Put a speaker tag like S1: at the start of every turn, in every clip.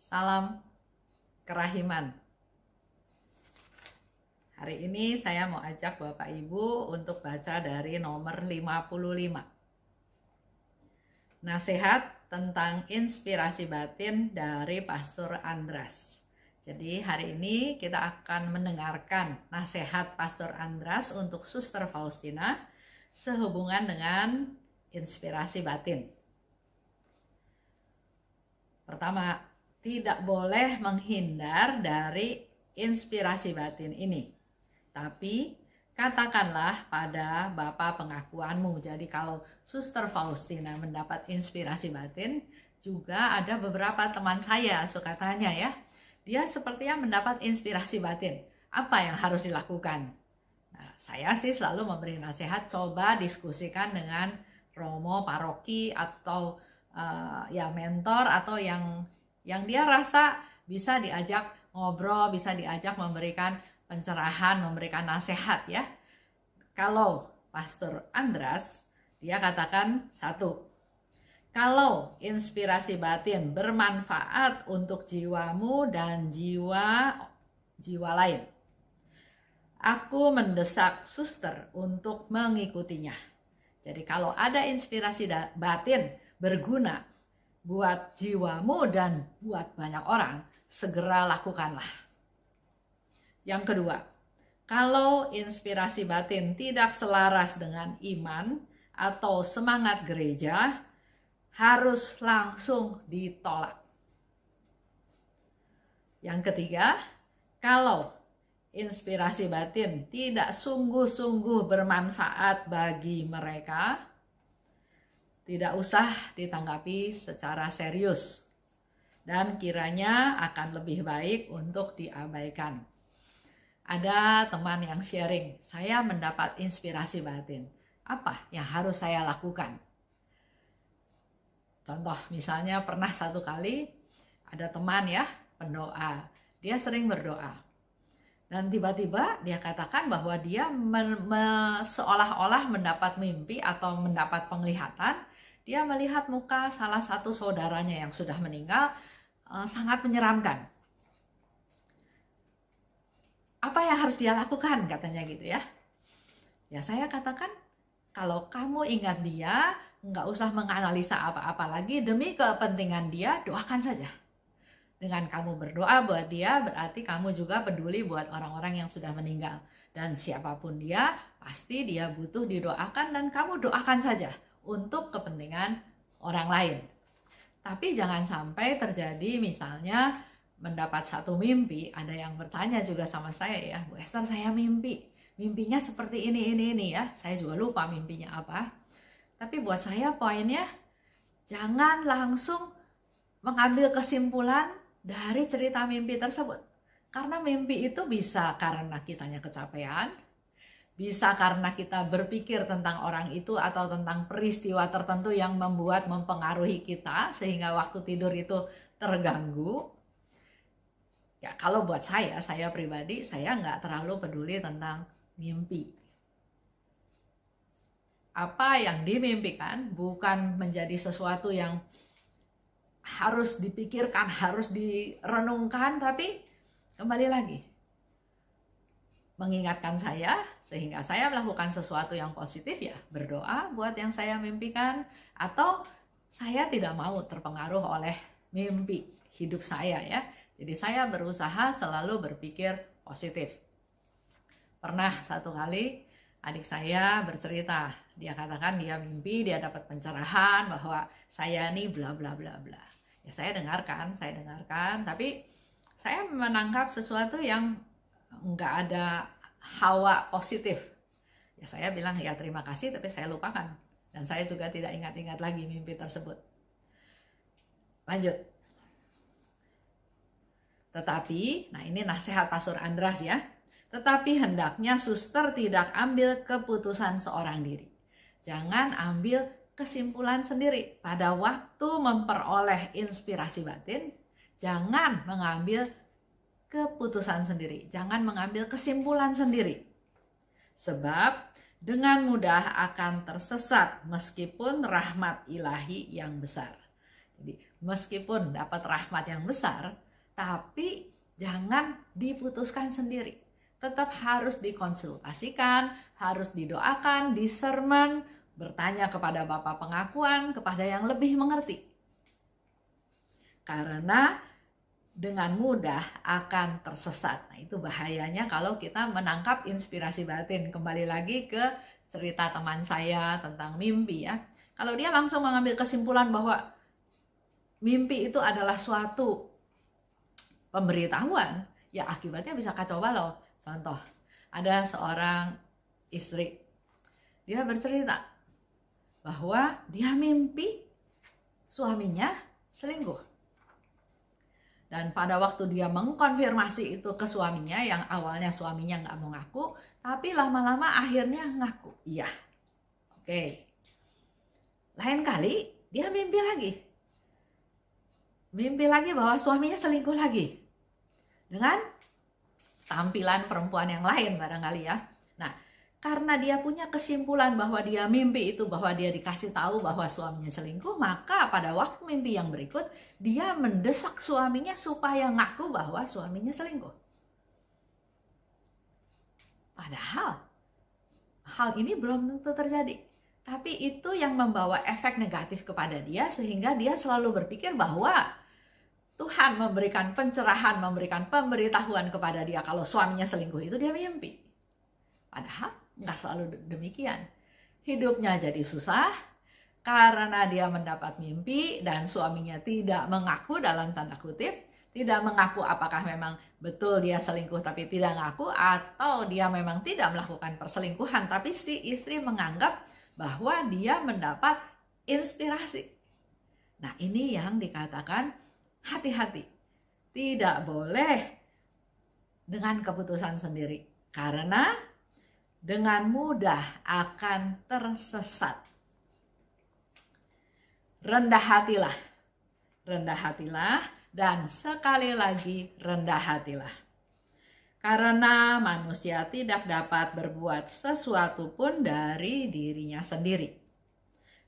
S1: Salam kerahiman. Hari ini saya mau ajak Bapak Ibu untuk baca dari nomor 55. Nasihat tentang inspirasi batin dari Pastor Andras. Jadi hari ini kita akan mendengarkan nasihat Pastor Andras untuk Suster Faustina sehubungan dengan inspirasi batin. Pertama, tidak boleh menghindar dari inspirasi batin ini. Tapi katakanlah pada Bapa pengakuanmu. Jadi kalau Suster Faustina mendapat inspirasi batin, juga ada beberapa teman saya suka tanya ya, dia sepertinya mendapat inspirasi batin. Apa yang harus dilakukan? Nah, saya sih selalu memberi nasihat, coba diskusikan dengan romo paroki atau ya mentor atau yang dia rasa bisa diajak ngobrol, bisa diajak memberikan pencerahan, memberikan nasihat ya. Kalau Pastor Andras, dia katakan satu, kalau inspirasi batin bermanfaat untuk jiwamu dan jiwa lain, aku mendesak suster untuk mengikutinya. Jadi kalau ada inspirasi batin berguna buat jiwamu dan buat banyak orang, segera lakukanlah. Yang kedua, kalau inspirasi batin tidak selaras dengan iman atau semangat gereja, harus langsung ditolak. Yang ketiga, kalau inspirasi batin tidak sungguh-sungguh bermanfaat bagi mereka, tidak usah ditanggapi secara serius dan kiranya akan lebih baik untuk diabaikan. Ada teman yang sharing, saya mendapat inspirasi batin. Apa yang harus saya lakukan? Contoh, misalnya pernah satu kali ada teman ya, pendoa. Dia sering berdoa. Dan tiba-tiba dia katakan bahwa dia seolah-olah mendapat mimpi atau mendapat penglihatan. Dia melihat muka salah satu saudaranya yang sudah meninggal sangat menyeramkan. Apa yang harus dia lakukan katanya gitu ya. Ya saya katakan kalau kamu ingat dia, nggak usah menganalisa apa-apa lagi, demi kepentingan dia doakan saja. Dengan kamu berdoa buat dia berarti kamu juga peduli buat orang-orang yang sudah meninggal. Dan siapapun dia, pasti dia butuh didoakan dan kamu doakan saja untuk kepentingan orang lain. Tapi jangan sampai terjadi misalnya mendapat satu mimpi, ada yang bertanya juga sama saya ya, Bu Esther saya mimpinya seperti ini ya, saya juga lupa mimpinya apa. Tapi buat saya poinnya, jangan langsung mengambil kesimpulan dari cerita mimpi tersebut. Karena mimpi itu bisa karena kitanya kecapean, bisa karena kita berpikir tentang orang itu atau tentang peristiwa tertentu yang mempengaruhi kita sehingga waktu tidur itu terganggu. Ya kalau buat saya pribadi, saya nggak terlalu peduli tentang mimpi. Apa yang dimimpikan bukan menjadi sesuatu yang harus dipikirkan, harus direnungkan, tapi kembali lagi mengingatkan saya sehingga saya melakukan sesuatu yang positif ya, berdoa buat yang saya mimpikan, atau saya tidak mau terpengaruh oleh mimpi hidup saya ya. Jadi saya berusaha selalu berpikir positif. Pernah satu kali adik saya bercerita, dia katakan dia mimpi, dia dapat pencerahan bahwa saya nih bla bla bla bla. Ya saya dengarkan, tapi saya menangkap sesuatu yang nggak ada hawa positif. Ya saya bilang ya terima kasih, tapi saya lupakan. Dan saya juga tidak ingat-ingat lagi mimpi tersebut. Lanjut. Tetapi, nah ini nasihat Pastor Andras ya. Tetapi hendaknya suster tidak ambil keputusan seorang diri. Jangan ambil kesimpulan sendiri. Pada waktu memperoleh inspirasi batin, jangan mengambil keputusan sendiri. Jangan mengambil kesimpulan sendiri. Sebab dengan mudah akan tersesat meskipun rahmat ilahi yang besar. Jadi meskipun dapat rahmat yang besar, tapi jangan diputuskan sendiri. Tetap harus dikonsultasikan, harus didoakan, disermon, bertanya kepada Bapak pengakuan, kepada yang lebih mengerti. Karena dengan mudah akan tersesat. Nah, itu bahayanya kalau kita menangkap inspirasi batin. Kembali lagi ke cerita teman saya tentang mimpi ya. Kalau dia langsung mengambil kesimpulan bahwa mimpi itu adalah suatu pemberitahuan, ya akibatnya bisa kacau balau. Contoh, ada seorang istri, dia bercerita bahwa dia mimpi suaminya selingkuh. Dan pada waktu dia mengkonfirmasi itu ke suaminya, yang awalnya suaminya nggak mau ngaku, tapi lama-lama akhirnya ngaku. Iya, oke. Lain kali dia mimpi lagi. Mimpi lagi bahwa suaminya selingkuh lagi. Dengan tampilan perempuan yang lain barangkali ya. Nah, karena dia punya kesimpulan bahwa dia mimpi itu, bahwa dia dikasih tahu bahwa suaminya selingkuh, maka pada waktu mimpi yang berikut, dia mendesak suaminya supaya ngaku bahwa suaminya selingkuh. Padahal, hal ini belum tentu terjadi. Tapi itu yang membawa efek negatif kepada dia, sehingga dia selalu berpikir bahwa Tuhan memberikan pencerahan, memberikan pemberitahuan kepada dia kalau suaminya selingkuh itu dia mimpi. Padahal nggak selalu demikian. Hidupnya jadi susah karena dia mendapat mimpi dan suaminya tidak mengaku, dalam tanda kutip, tidak mengaku apakah memang betul dia selingkuh tapi tidak ngaku, atau dia memang tidak melakukan perselingkuhan tapi si istri menganggap bahwa dia mendapat inspirasi. Nah, ini yang dikatakan hati-hati. Tidak boleh dengan keputusan sendiri, karena dengan mudah akan tersesat. Rendah hatilah, dan sekali lagi rendah hatilah. Karena manusia tidak dapat berbuat sesuatu pun dari dirinya sendiri.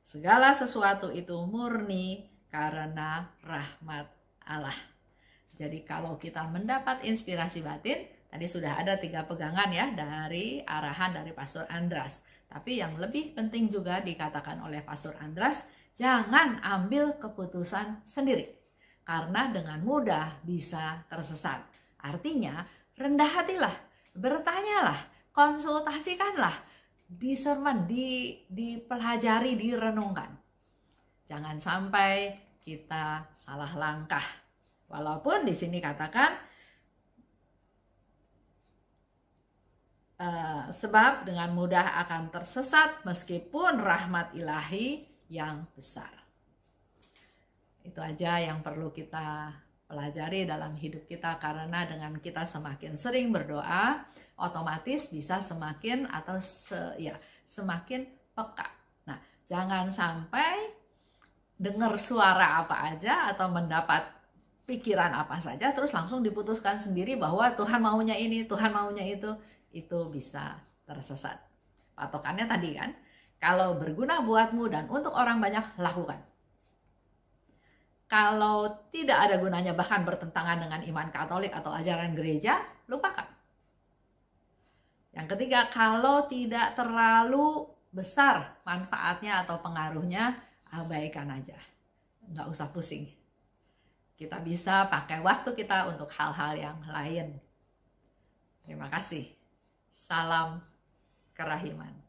S1: Segala sesuatu itu murni karena rahmat Allah. Jadi kalau kita mendapat inspirasi batin, tadi sudah ada 3 pegangan ya dari arahan dari Pastor Andras. Tapi yang lebih penting juga dikatakan oleh Pastor Andras, jangan ambil keputusan sendiri. Karena dengan mudah bisa tersesat. Artinya rendah hatilah, bertanyalah, konsultasikanlah, disermon, dipelajari, direnungkan. Jangan sampai kita salah langkah. Walaupun di sini katakan sebab dengan mudah akan tersesat meskipun rahmat ilahi yang besar. Itu aja yang perlu kita pelajari dalam hidup kita, karena dengan kita semakin sering berdoa, otomatis bisa semakin semakin peka. Nah, jangan sampai dengar suara apa aja atau mendapat pikiran apa saja terus langsung diputuskan sendiri bahwa Tuhan maunya ini, Tuhan maunya itu bisa tersesat. Patokannya tadi kan, kalau berguna buatmu dan untuk orang banyak, lakukan. Kalau tidak ada gunanya, bahkan bertentangan dengan iman Katolik atau ajaran gereja, lupakan. Yang ketiga, kalau tidak terlalu besar manfaatnya atau pengaruhnya, abaikan aja. Nggak usah pusing. Kita bisa pakai waktu kita untuk hal-hal yang lain. Terima kasih. Salam kerahiman.